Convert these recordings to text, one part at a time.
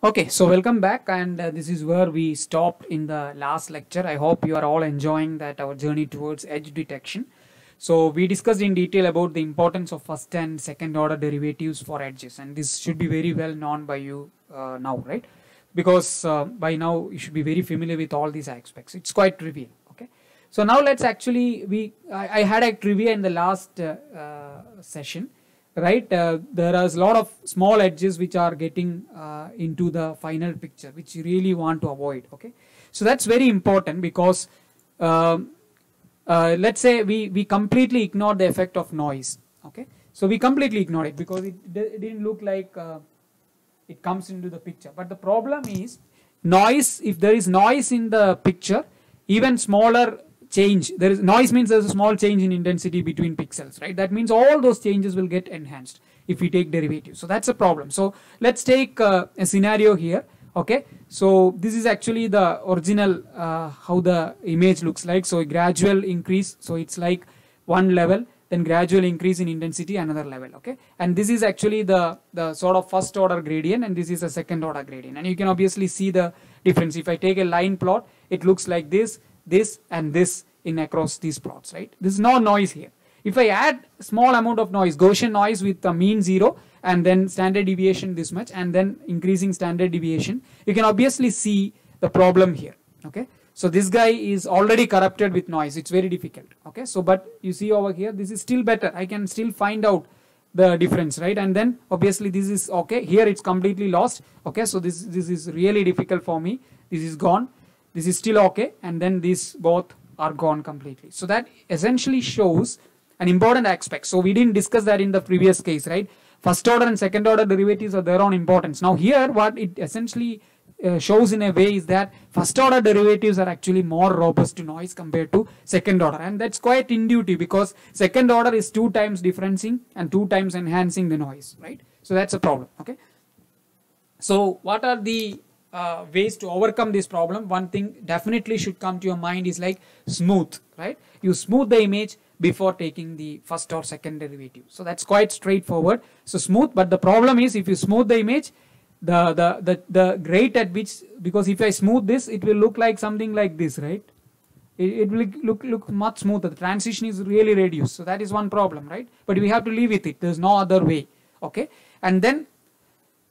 Okay, so welcome back, and this is where we stopped in the last lecture. I hope you are all enjoying that our journey towards edge detection. So we discussed in detail about the importance of first and second order derivatives for edges, and this should be very well known by you now, right? Because by now you should be very familiar with all these aspects. It's quite trivial. Okay, so now let's actually I had a trivia in the last session, right? There is a lot of small edges which are getting into the final picture, which you really want to avoid. Okay, so that's very important because let's say we completely ignore the effect of noise. Okay, so we completely ignore it because it didn't look like it comes into the picture. But the problem is noise. If there is noise in the picture, even smaller change, there is noise means there's a small change in intensity between pixels, right? That means all those changes will get enhanced if we take derivatives. So that's a problem. So let's take a scenario here. Okay, so this is actually the original how the image looks like. So a gradual increase, so it's like one level, then gradual increase in intensity another level. Okay, and this is actually the sort of first order gradient, and this is a second order gradient, and you can obviously see the difference. If I take a line plot, it looks like this and this in across these plots, right? There's no noise here. If I add small amount of noise, Gaussian noise with the mean 0 and then standard deviation this much and then increasing standard deviation, you can obviously see the problem here. Okay, so this guy is already corrupted with noise. It's very difficult. Okay, so but you see over here, this is still better. I can still find out the difference, right? And then obviously this is okay. Here it's completely lost. Okay, so this is really difficult for me. This is gone. This is still okay, and then these both are gone completely. So that essentially shows an important aspect. So we didn't discuss that in the previous case, right? First order and second order derivatives are their own importance. Now here what it essentially shows in a way is that first order derivatives are actually more robust to noise compared to second order, and that's quite intuitive because second order is 2 times differencing and 2 times enhancing the noise, right? So that's a problem. Okay, so what are the ways to overcome this problem? One thing definitely should come to your mind is like smooth, right? You smooth the image before taking the first or second derivative. So that's quite straightforward. So smooth, but the problem is if you smooth the image, the rate at which, because if I smooth this, it will look like something like this, right? It will look much smoother. The transition is really reduced. So that is one problem, right? But we have to live with it. There's no other way. Okay, and then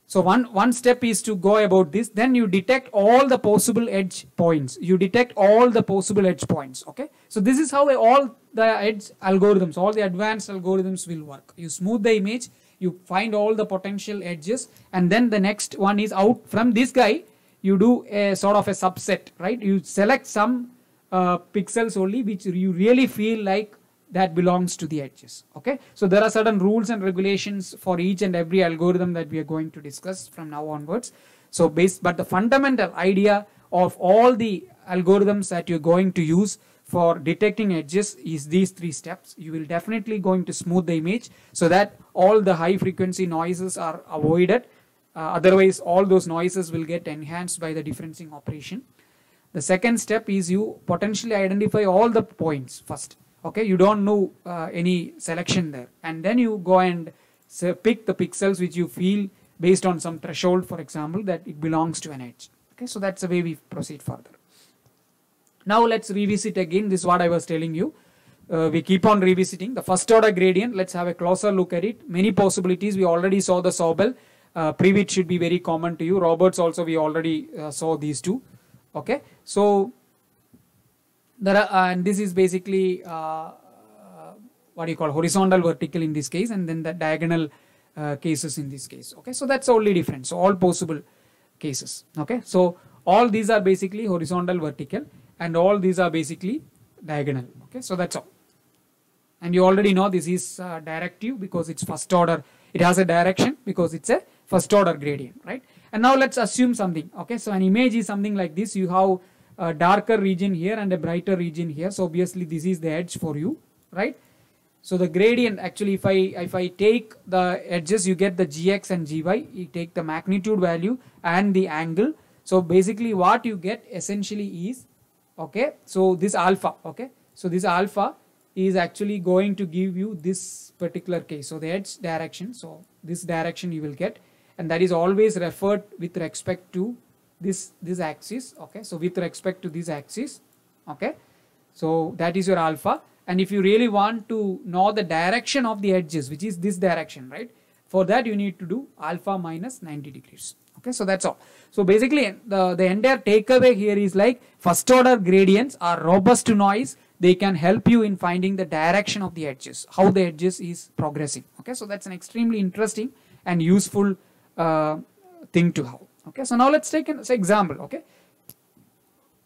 so one step is to go about this. Then you detect all the possible edge points. You detect all the possible edge points. Okay, so this is how all the edge algorithms, all the advanced algorithms will work. You smooth the image, you find all the potential edges, and then the next one is out from this guy. You do a sort of a subset, right? You select some pixels only which you really feel like that belongs to the edges. Okay, so there are certain rules and regulations for each and every algorithm that we are going to discuss from now onwards. So but the fundamental idea of all the algorithms that you're going to use for detecting edges is these 3 steps. You will definitely going to smooth the image so that all the high frequency noises are avoided. Otherwise all those noises will get enhanced by the differencing operation. The second step is you potentially identify all the points first. Okay, you don't know any selection there, and then you go and pick the pixels which you feel based on some threshold, for example, that it belongs to an edge. Okay, so that's the way we proceed further. Now let's revisit again. This is what I was telling you. We keep on revisiting the first order gradient. Let's have a closer look at it. Many possibilities. We already saw the Sobel. Prewitt should be very common to you. Roberts also we already saw these two. Okay, so there are, and this is basically what you call horizontal vertical in this case, and then the diagonal cases in this case. Okay, so that's only different. So all possible cases. Okay, so all these are basically horizontal vertical and all these are basically diagonal. Okay, so that's all. And you already know this is directive because it's first order. It has a direction because it's a first order gradient, right? And now let's assume something. Okay, so an image is something like this. You have a darker region here and a brighter region here. So obviously this is the edge for you, right? So the gradient actually, if I take the edges, you get the gx and gy. You take the magnitude value and the angle. So basically what you get essentially is, okay, so this alpha, okay, so this alpha is actually going to give you this particular case. So the edge direction, so this direction you will get, and that is always referred with respect to this axis. Okay, so with respect to this axis. Okay, so that is your alpha. And if you really want to know the direction of the edges, which is this direction, right, for that you need to do alpha minus 90 degrees. Okay, so that's all. So basically the entire takeaway here is like first order gradients are robust to noise. They can help you in finding the direction of the edges, how the edges is progressing. Okay, so that's an extremely interesting and useful thing to have. Okay, so now let's take an example.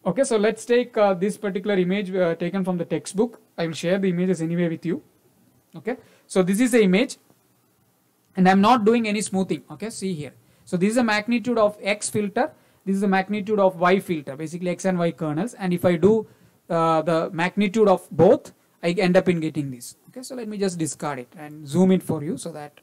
Okay, so let's take this particular image taken from the textbook. I will share the images anyway with you. Okay, so this is the image, and I'm not doing any smoothing. Okay, see here. So this is the magnitude of X filter. This is the magnitude of Y filter, basically X and Y kernels. And if I do the magnitude of both, I end up in getting this. Okay, so let me just discard it and zoom it for you so that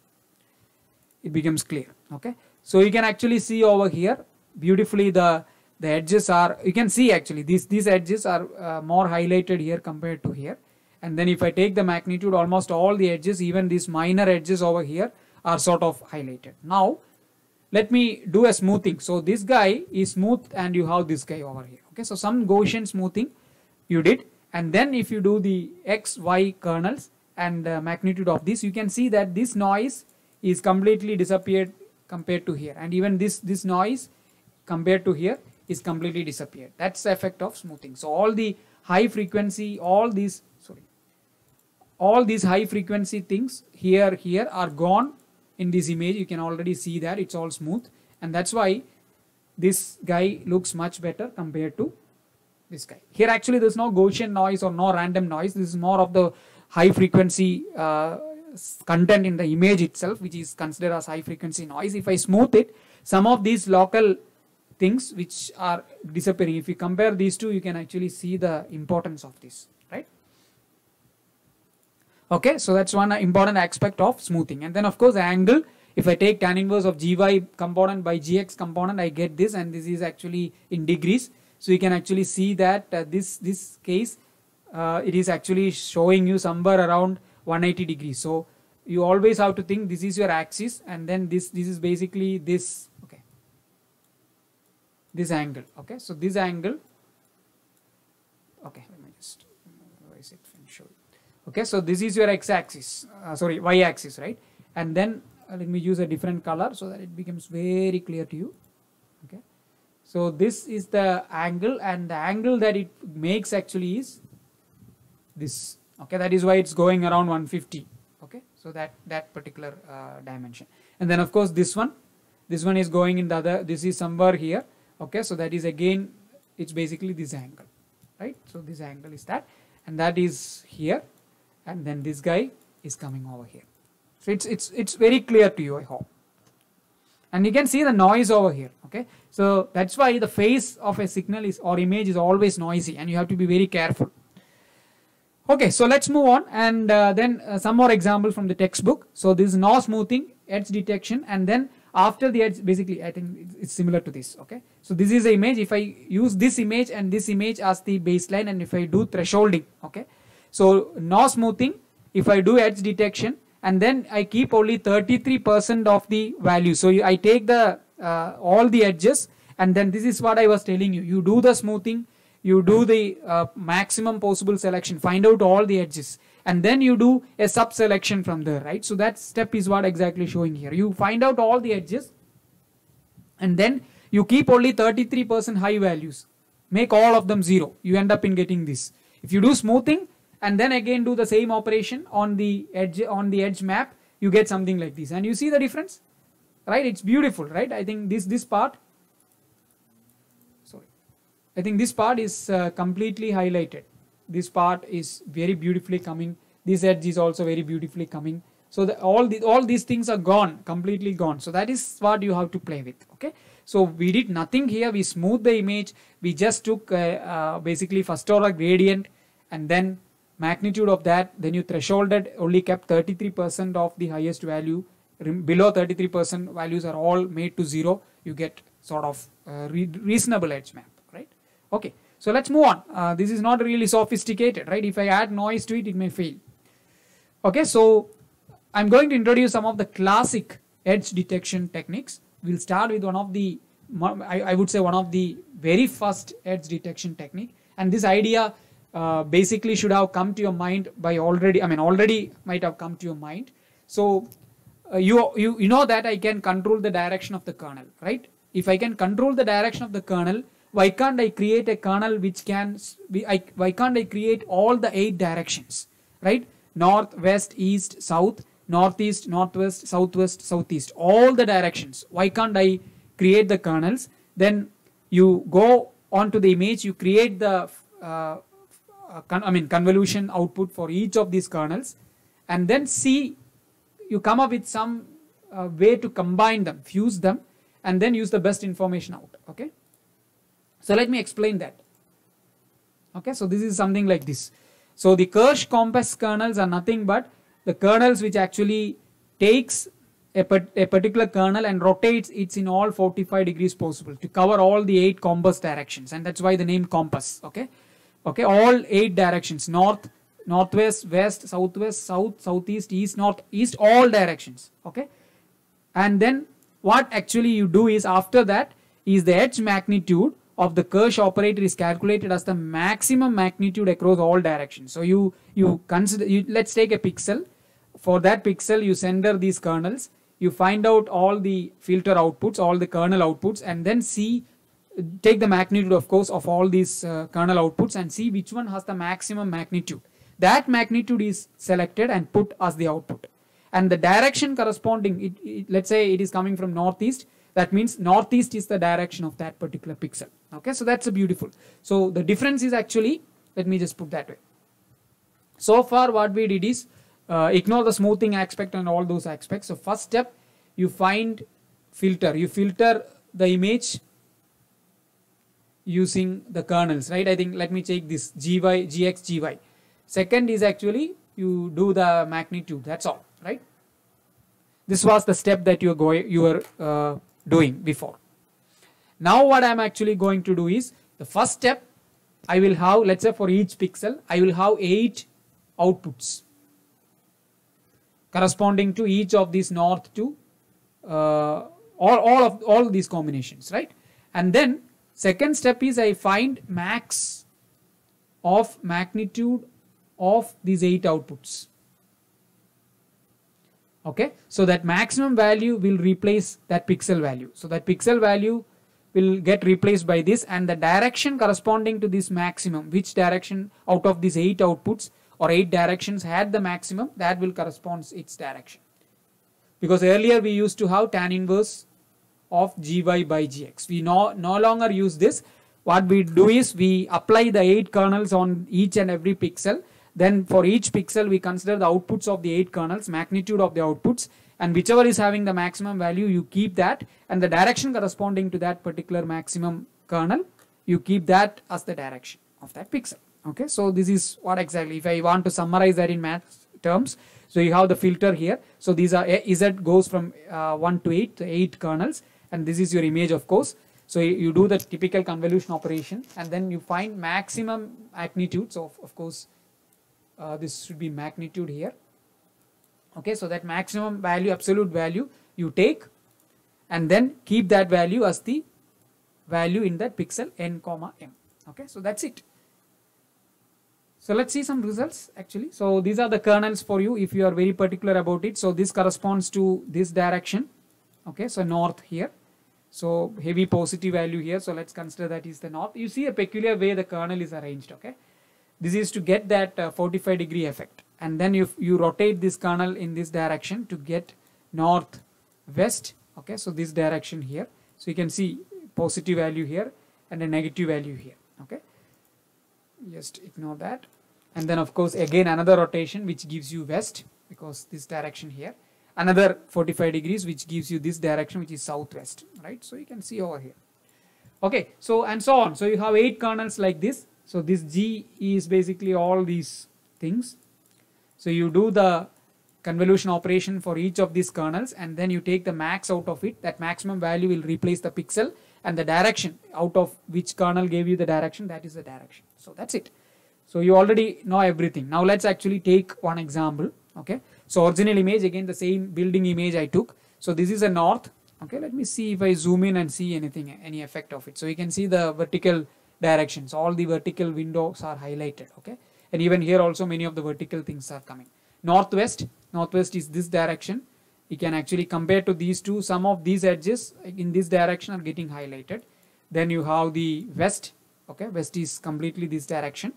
it becomes clear. Okay, so you can actually see over here beautifully the edges are, you can see actually these edges are more highlighted here compared to here. And then if I take the magnitude, almost all the edges, even these minor edges over here, are sort of highlighted. Now let me do a smoothing. So this guy is smooth and you have this guy over here. Okay, so some Gaussian smoothing you did, and then if you do the X, Y kernels and magnitude of this, you can see that this noise is completely disappeared compared to here, and even this noise compared to here is completely disappeared. That's the effect of smoothing. So all the high frequency, all these high frequency things here are gone in this image. You can already see that it's all smooth, and that's why this guy looks much better compared to this guy. Here actually there's no Gaussian noise or no random noise. This is more of the high frequency content in the image itself, which is considered as high frequency noise. If I smooth it, some of these local things which are disappearing. If you compare these two, you can actually see the importance of this, right? Okay, so that's one important aspect of smoothing. And then of course the angle, if I take tan inverse of gy component by gx component, I get this, and this is actually in degrees. So you can actually see that this case it is actually showing you somewhere around 180 degrees. So you always have to think this is your axis, and then this is basically this. Okay, this angle. Okay, so this angle. Okay, let me just raise it and show you. Okay, so this is your x-axis, sorry, y-axis, right? And then let me use a different color so that it becomes very clear to you. Okay, so this is the angle, and the angle that it makes actually is this. Okay, that is why it's going around 150. Okay, so that particular dimension. And then of course this one is going in the other, this is somewhere here. Okay, so that is again, it's basically this angle, right? So this angle is that, and that is here, and then this guy is coming over here. So it's very clear to you, I hope. And you can see the noise over here. Okay, so that's why the phase of a signal is or image is always noisy, and you have to be very careful. Okay, so let's move on, and then some more example from the textbook. So this is no smoothing, edge detection, and then after the edge, basically I think it's similar to this. Okay, so this is the image. If I use this image and this image as the baseline, and if I do thresholding, okay, so no smoothing, if I do edge detection, and then I keep only 33% of the value. So I take the all the edges, and then this is what I was telling you. You do the smoothing, you do the maximum possible selection, find out all the edges, and then you do a sub selection from there, right? So that step is what exactly showing here. You find out all the edges, and then you keep only 33% high values, make all of them 0. You end up in getting this. If you do smoothing and then again do the same operation on the edge map, you get something like this, and you see the difference, right? It's beautiful, right? I think this part, I think this part is completely highlighted. This part is very beautifully coming. This edge is also very beautifully coming. So all these things are gone, completely gone. So that is what you have to play with. Okay. So we did nothing here. We smoothed the image. We just took basically first order gradient, and then magnitude of that. Then you thresholded, only kept 33% of the highest value. Below 33% values are all made to 0. You get sort of reasonable edge map. Okay, so let's move on. This is not really sophisticated, right? If I add noise to it, it may fail. Okay, so I'm going to introduce some of the classic edge detection techniques. We'll start with one of the, I would say one of the very first edge detection technique, and this idea basically should have come to your mind by already, already might have come to your mind. So you know that I can control the direction of the kernel, right? If I can control the direction of the kernel, why can't I create a kernel which can why can't I create all the 8 directions, right? North, west, east, south, northeast, northwest, southwest, southeast, all the directions. Why can't I create the kernels? Then you go onto the image, you create the convolution output for each of these kernels, and then see, you come up with some way to combine them, fuse them, and then use the best information out. Okay, so let me explain that. Okay, so this is something like this. So the Kirsch-Compass kernels are nothing but the kernels which actually takes a particular kernel and rotates it in all 45 degrees possible to cover all the 8 compass directions, and that's why the name compass. Okay, all 8 directions: north, northwest, west, southwest, south, southeast, east, northeast, all directions. Okay, and then what actually you do is, after that is the edge magnitude of the Kirsch operator is calculated as the maximum magnitude across all directions. So you consider, let's take a pixel. For that pixel you center these kernels, you find out all the filter outputs, all the kernel outputs, and then take the magnitude, of course, of all these kernel outputs and see which one has the maximum magnitude. That magnitude is selected and put as the output, and the direction corresponding, let's say it is coming from northeast, that means northeast is the direction of that particular pixel. Okay, so that's a beautiful. So the difference is actually, let me just put that way. So far what we did is ignore the smoothing aspect and all those aspects. So first step, you filter the image using the kernels, right? I think, let me take this GX. Second is actually you do the magnitude, that's all, right? This was the step that you were doing before. Now what I am actually going to do is, the first step, I will have, let's say for each pixel, I will have 8 outputs corresponding to each of these north to all these combinations, right? And then second step is I find max of magnitude of these 8 outputs. Okay, so that maximum value will replace that pixel value. So that pixel value will get replaced by this, and the direction corresponding to this maximum, which direction out of these 8 outputs or 8 directions had the maximum, that will correspond its direction. Because earlier we used to have tan inverse of gy by gx. We no longer use this. What we do is we apply the 8 kernels on each and every pixel. Then for each pixel we consider the outputs of the 8 kernels, magnitude of the outputs, and whichever is having the maximum value you keep that, and the direction corresponding to that particular maximum kernel, you keep that as the direction of that pixel. Okay, so this is what exactly, if I want to summarize that in math terms, so you have the filter here. So these are Z goes from 1 to 8, the 8 kernels, and this is your image, of course. So you do the typical convolution operation, and then you find maximum magnitude. So of course this should be magnitude here. Okay, so that maximum value, absolute value you take, and then keep that value as the value in that pixel n comma m. Okay, so that's it. So let's see some results actually. So these are the kernels for you if you are very particular about it. So this corresponds to this direction. Okay, so north here. So heavy positive value here. So let's consider that is the north. You see a peculiar way the kernel is arranged. Okay, this is to get that 45-degree effect, and then you rotate this kernel in this direction to get north west. Okay, so this direction here. So you can see positive value here and a negative value here. Okay, just ignore that. And then of course again another rotation which gives you west, because this direction here, another 45 degrees which gives you this direction which is southwest, right? So you can see over here. Okay, so and so on. So you have 8 kernels like this. So this G is basically all these things. So you do the convolution operation for each of these kernels, and then you take the max out of it. That maximum value will replace the pixel, and the direction out of which kernel gave you the direction, that is the direction. So that's it. So you already know everything. Now let's actually take one example. Okay, so original image, again the same building image I took. So this is a north. Okay, let me see if I zoom in and see anything, any effect of it. So you can see the vertical directions, all the vertical windows are highlighted. Okay, and even here also many of the vertical things are coming. Northwest is this direction. You can actually compare to these two, some of these edges in this direction are getting highlighted. Then you have the west. Okay, west is completely this direction,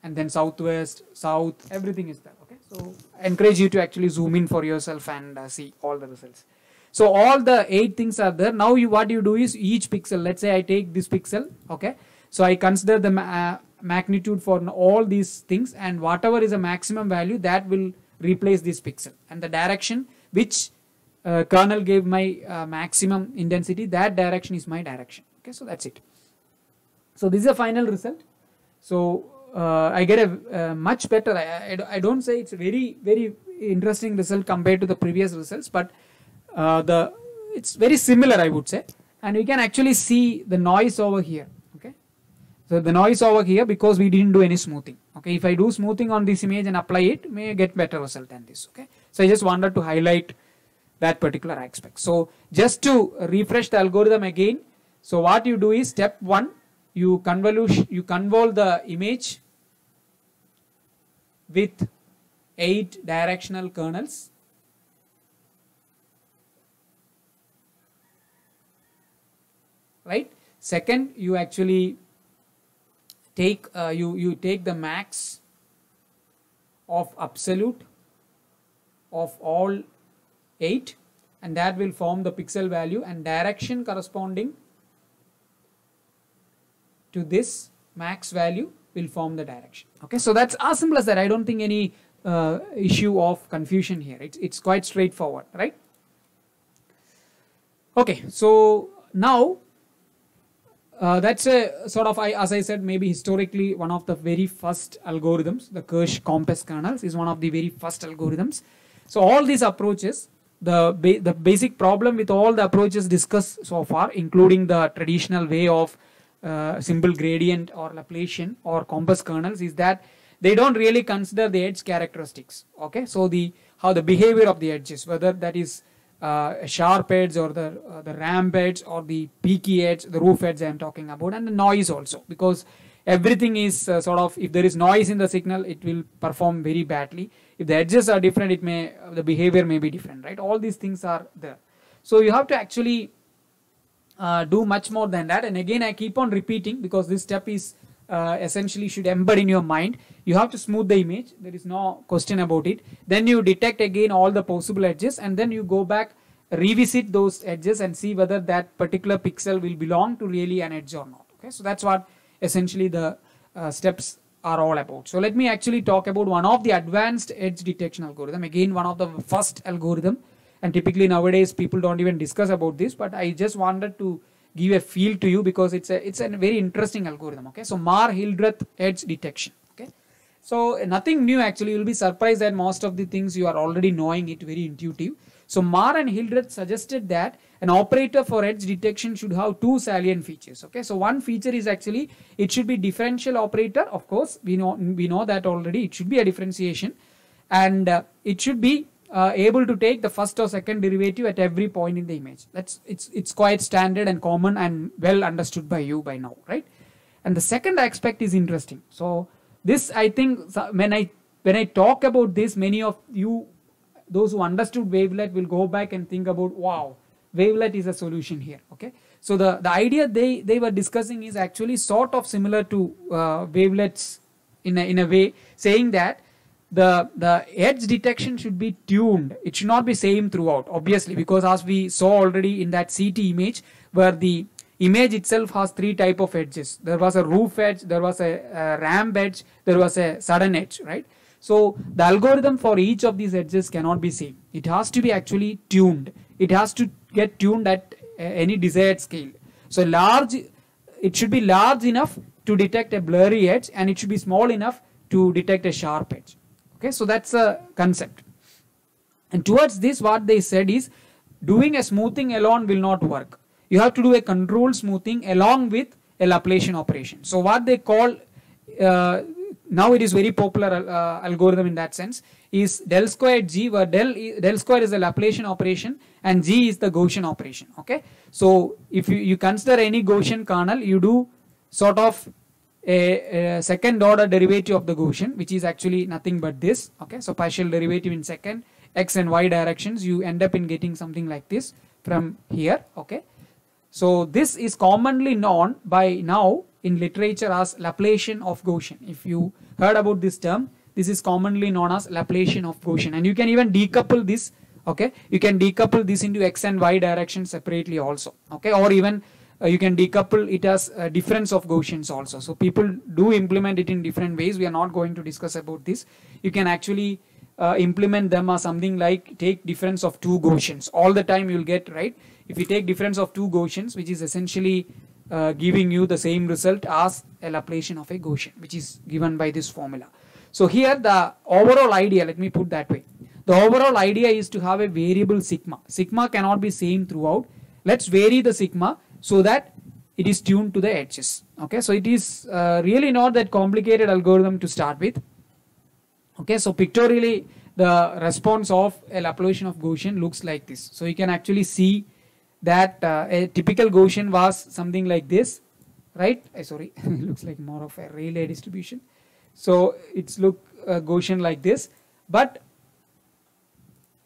and then southwest, south, everything is there. Okay, so I encourage you to actually zoom in for yourself and see all the results. So all the 8 things are there. Now what you do is each pixel, let's say I take this pixel. Okay, so I consider the magnitude for all these things, and whatever is a maximum value, that will replace this pixel, and the direction which kernel gave my maximum intensity, that direction is my direction. Okay, so that's it. So this is a final result. So I get a much better, I don't say it's a very interesting result compared to the previous results, but it's very similar, I would say. And we can actually see the noise over here. Okay, so the noise over here, because we didn't do any smoothing. Okay, if I do smoothing on this image and apply it, may get better result than this. Okay, so I just wanted to highlight that particular aspect. So just to refresh the algorithm again, so what you do is step 1, you convolve the image with 8 directional kernels. Right. Second, you actually take you take the max of absolute of all 8, and that will form the pixel value, and direction corresponding to this max value will form the direction. Okay, so that's as simple as that. I don't think any issue of confusion here. It's quite straightforward, right? Okay, so now that's a sort of, as I said, maybe historically one of the very first algorithms. The Kirsch compass kernels is one of the very first algorithms. So all these approaches, the basic problem with all the approaches discussed so far, including the traditional way of simple gradient or Laplacian or compass kernels, is that they don't really consider the edge characteristics. Okay, so how the behavior of the edges, whether that is a sharp edge or the ramp edge or the peaky edge, the roof edge I am talking about, and the noise also, because everything is sort of, if there is noise in the signal, it will perform very badly. If the edges are different, the behavior may be different, right? All these things are there. So you have to actually do much more than that. And again, I keep on repeating, because this step is essentially should embed in your mind. You have to smooth the image. There is no question about it. Then you detect again all the possible edges, and then you go back, revisit those edges and see whether that particular pixel will belong to really an edge or not. Okay, so that's what essentially the steps are all about. So let me actually talk about one of the advanced edge detection algorithm. Again, one of the first algorithm, and typically nowadays people don't even discuss about this, but I just wanted to give a feel to you because it's a very interesting algorithm. Okay, so Marr-Hildreth edge detection. Okay, so nothing new actually. You'll be surprised that most of the things you are already knowing it, very intuitive. So Marr and Hildreth suggested that an operator for edge detection should have 2 salient features. Okay, so one feature is actually it should be differential operator. Of course, we know that already. It should be a differentiation, and it should be able to take the first or second derivative at every point in the image. It's quite standard and common and well understood by you by now, right? And the second aspect is interesting. So this, I think, when I talk about this, many of you, those who understood wavelet, will go back and think about, wow, wavelet is a solution here. Okay, so the idea they were discussing is actually sort of similar to wavelets in a way, saying that the edge detection should be tuned. It should not be same throughout, obviously, because as we saw already in that CT image, where the image itself has 3 type of edges. There was a roof edge, there was a ramp edge, there was a sudden edge, right? So the algorithm for each of these edges cannot be same. It has to be actually tuned. It has to get tuned at any desired scale. So it should be large enough to detect a blurry edge, and it should be small enough to detect a sharp edge. Okay, so that's a concept. And towards this, what they said is, doing a smoothing alone will not work. You have to do a controlled smoothing along with a Laplacian operation. So what they call, now it is very popular algorithm in that sense, is del squared G, where del square is a Laplacian operation and G is the Gaussian operation. Okay, so if you consider any Gaussian kernel, you do sort of a second order derivative of the Gaussian, which is actually nothing but this. Okay, so partial derivative in second x and y directions, you end up in getting something like this from here. Okay, so this is commonly known by now in literature as Laplacian of Gaussian. If you heard about this term, this is commonly known as Laplacian of Gaussian, and you can even decouple this. Okay, you can decouple this into x and y direction separately also. Okay, or even you can decouple it as a difference of Gaussians also. So people do implement it in different ways. We are not going to discuss about this. You can actually implement them as something like take difference of two Gaussians. All the time you will get, right? If you take difference of two Gaussians, which is essentially giving you the same result as a Laplacian of a Gaussian, which is given by this formula. So here the overall idea, let me put that way. The overall idea is to have a variable sigma. Sigma cannot be same throughout. Let's vary the sigma so that it is tuned to the edges. Okay, so it is really not that complicated algorithm to start with. Okay, so pictorially the response of a Laplacian of Gaussian looks like this. So you can actually see that a typical Gaussian was something like this, right? Sorry, it looks like more of a Rayleigh distribution. So it's look Gaussian like this, but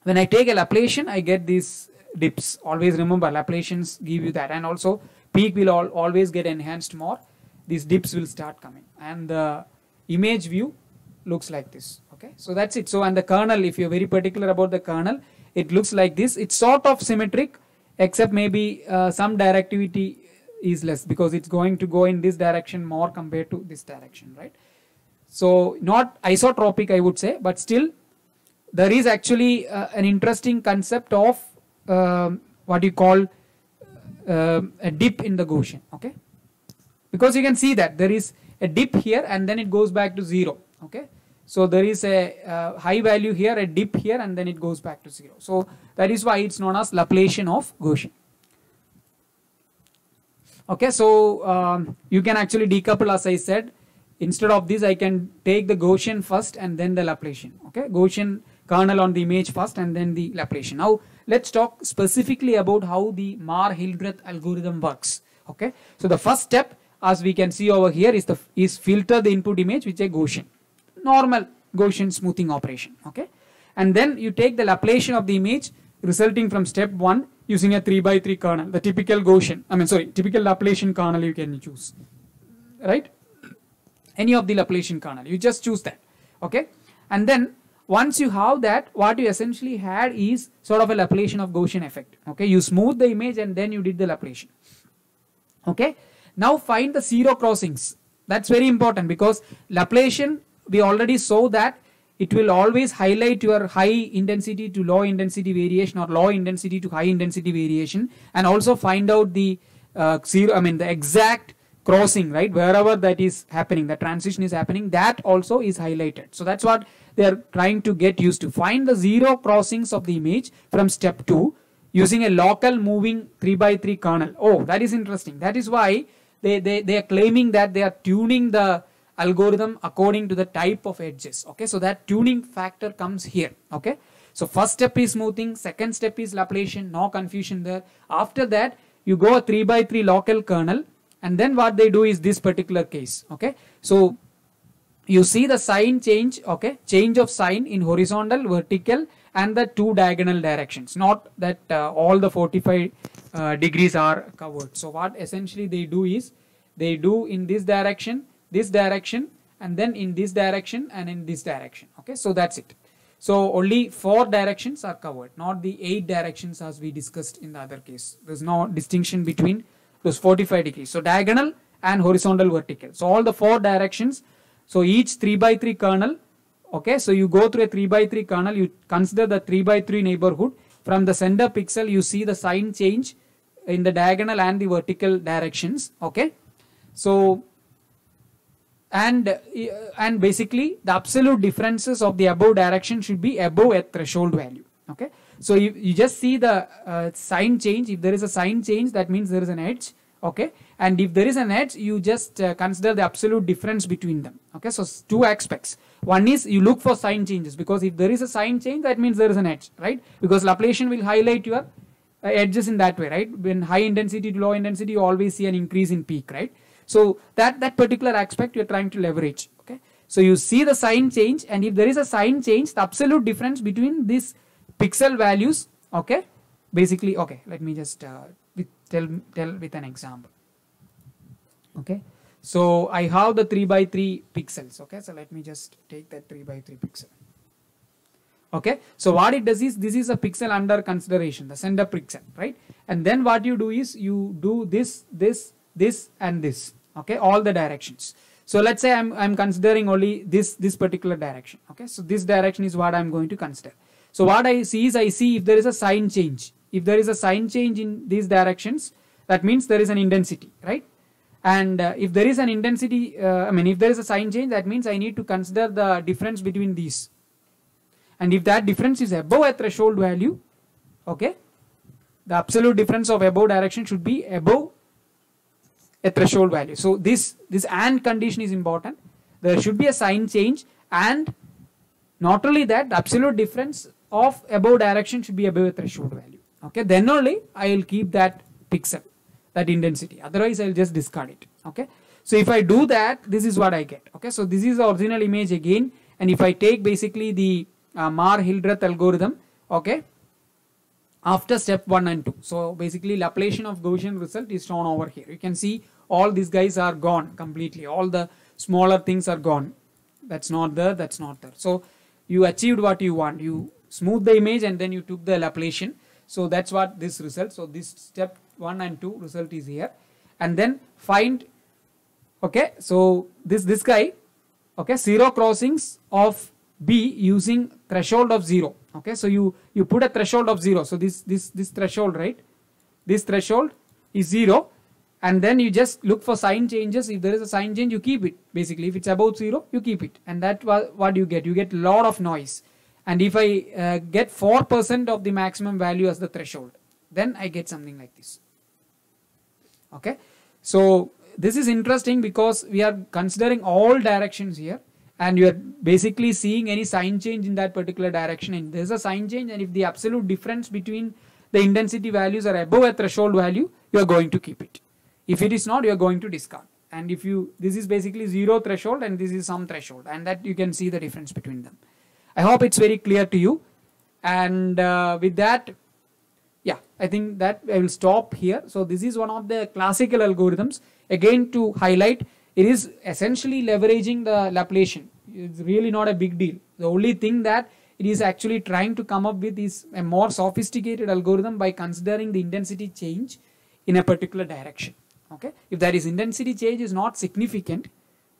when I take a Laplacian, I get these dips. Always remember, Laplacians give you that, and also peak will always get enhanced more. These dips will start coming, and the image view looks like this. Okay, so that's it. So, and the kernel, if you're very particular about the kernel, it looks like this. It's sort of symmetric, except maybe some directivity is less because it's going to go in this direction more compared to this direction, right? So not isotropic, I would say, but still there is actually an interesting concept of what you call a dip in the Gaussian. Okay, because you can see that there is a dip here and then it goes back to 0. Okay, so there is a high value here, a dip here, and then it goes back to 0. So that is why it's known as Laplacian of Gaussian. Okay, so you can actually decouple, as I said. Instead of this, I can take the Gaussian first and then the Laplacian. Okay, Gaussian kernel on the image first and then the Laplacian. Now let's talk specifically about how the Marr-Hildreth algorithm works. Okay, so the first step, as we can see over here, is filter the input image with a Gaussian, normal Gaussian smoothing operation. Okay, and then you take the Laplacian of the image resulting from step 1 using a 3x3 kernel, the typical Gaussian, typical Laplacian kernel you can choose, right? Any of the Laplacian kernel, you just choose that. Okay, and then once you have that, what you essentially had is sort of a Laplacian of Gaussian effect. Okay, you smooth the image and then you did the Laplacian. Okay, now find the zero crossings. That's very important because Laplacian, we already saw that it will always highlight your high intensity to low intensity variation or low intensity to high intensity variation, and also find out the the exact crossing, right? Wherever that is happening, the transition is happening, that also is highlighted. So that's what they are trying to get used to. Find the zero crossings of the image from step 2 using a local moving 3x3 kernel. Oh, that is interesting. That is why they are claiming that they are tuning the algorithm according to the type of edges. Okay, so that tuning factor comes here. Okay, so first step is smoothing, second step is Laplacian, no confusion there. After that, you go a 3x3 local kernel, and then what they do is this particular case. Okay, so you see the sign change. Okay, change of sign in horizontal, vertical, and the 2 diagonal directions. Not that all the 45 degrees are covered. So what essentially they do is they do in this direction, and then in this direction and in this direction. Okay, so that's it. So only 4 directions are covered, not the 8 directions as we discussed in the other case. There's no distinction between those 45 degrees. So diagonal and horizontal, vertical. So all the 4 directions. So each 3x3 kernel. Okay, so you go through a 3x3 kernel. You consider the 3x3 neighborhood. From the center pixel, you see the sign change in the diagonal and the vertical directions. Okay, so and basically the absolute differences of the above direction should be above a threshold value. Okay, so you just see the sign change. If there is a sign change, that means there is an edge. Okay, and if there is an edge, you just consider the absolute difference between them. Okay, so 2 aspects. One is you look for sign changes, because if there is a sign change, that means there is an edge, right? Because Laplacian will highlight your edges in that way, right? When high intensity to low intensity, you always see an increase in peak, right? So that particular aspect you're trying to leverage. Okay, so you see the sign change, and if there is a sign change, the absolute difference between these pixel values, okay, basically, okay, let me just tell with an example. Okay, so I have the 3 by 3 pixels. Okay, so let me just take that 3 by 3 pixel. Okay, so what it does is, this is a pixel under consideration, the center pixel, right? And then what you do is you do this and this. Okay, all the directions. So let's say I'm considering only this particular direction. Okay, so this direction is what I'm going to consider. So what I see is, I see if there is a sign change. If there is a sign change in these directions, that means there is an intensity, right? And if there is an intensity, if there is a sign change, that means I need to consider the difference between these. And if that difference is above a threshold value, okay, the absolute difference of above direction should be above a threshold value. So this AND condition is important. There should be a sign change, and not only that, the absolute difference of above direction should be above a threshold value. Okay, then only I will keep that pixel, that intensity. Otherwise, I will just discard it. Okay, so if I do that, this is what I get. Okay, so this is the original image again, and if I take basically the Marr-Hildreth algorithm, okay, after step 1 and 2. So basically Laplacian of Gaussian result is shown over here. You can see all these guys are gone completely. All the smaller things are gone. That's not there, that's not there. So you achieved what you want. You smooth the image and then you took the Laplacian. So that's what this result. So this step 1 and 2 result is here. And then find, okay, so this guy, okay, 0 crossings of B using threshold of 0. Okay, so you put a threshold of 0. So this threshold, right? This threshold is 0, and then you just look for sign changes. If there is a sign change, you keep it. Basically, if it's above 0, you keep it, and that's what you get. You get a lot of noise. And if I get 4% of the maximum value as the threshold, then I get something like this. Okay, so this is interesting because we are considering all directions here, and you are basically seeing any sign change in that particular direction, and there is a sign change, and if the absolute difference between the intensity values are above a threshold value, you are going to keep it. If it is not, you are going to discard. And if you, this is basically 0 threshold and this is some threshold, and that you can see the difference between them. I hope it's very clear to you. And with that, yeah, I think that I will stop here. So this is one of the classical algorithms. Again, to highlight, it is essentially leveraging the Laplacian. It's really not a big deal. The only thing that it is actually trying to come up with is a more sophisticated algorithm by considering the intensity change in a particular direction. Okay, if that is intensity change is not significant,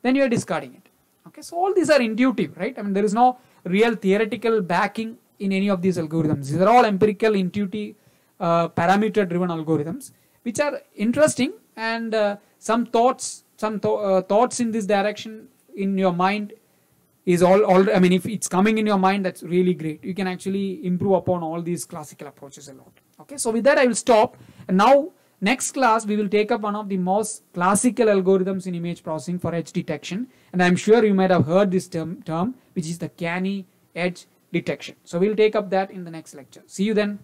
then you are discarding it. Okay, so all these are intuitive, right? I mean, there is no real theoretical backing in any of these algorithms. These are all empirical, intuitive, parameter driven algorithms, which are interesting, and some thoughts in this direction in your mind is all, I mean, if it's coming in your mind, that's really great. You can actually improve upon all these classical approaches a lot. Okay, so with that I will stop, and now next class we will take up one of the most classical algorithms in image processing for edge detection, and I'm sure you might have heard this term which is the canny edge detection. So we'll take up that in the next lecture. See you then.